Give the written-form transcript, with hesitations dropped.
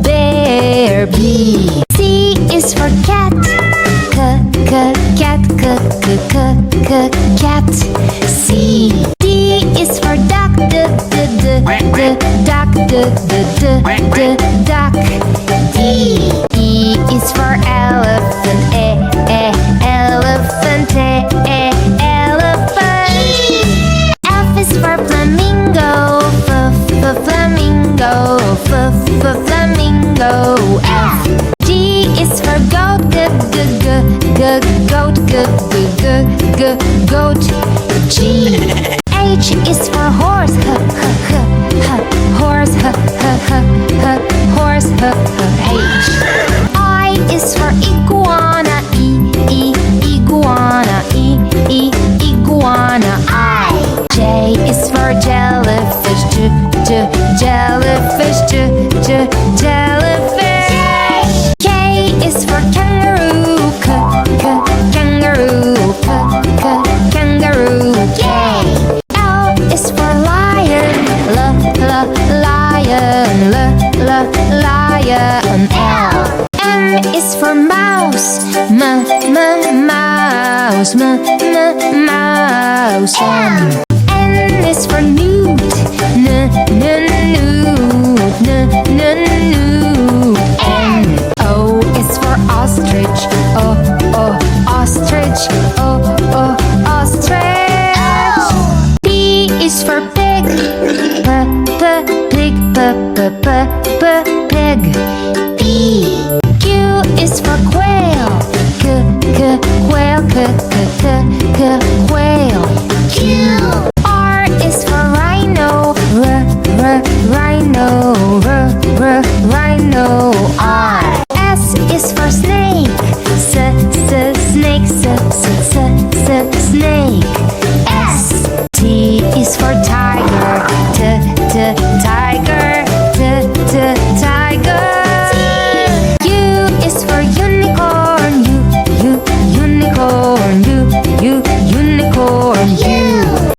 bear. B. C is for cat. Cat. Cat. C. D is for duck. Duck. D. E is for elephant. Elephant. Elephant. F is for flamingo. Flamingo. Flamingo. F. G is for goat. Goat. G. H is for horse. Horse. Horse. H. I is for iguana. Iguana. Iguana. I. J is for jellyfish. Jellyfish. Jellyfish. K is for kangaroo. Kangaroo. Kangaroo. K. L is for lion. Lion. Lion. L. M is for mouse. Mouse. Mouse. N is for newt. Newt. N. O is for ostrich. Ostrich. Ostrich. P is for pig. Pig. P. Q is for quail. Quail. Quail. Q. R is for rhino. Rhino. Rhino. R. S is for snake.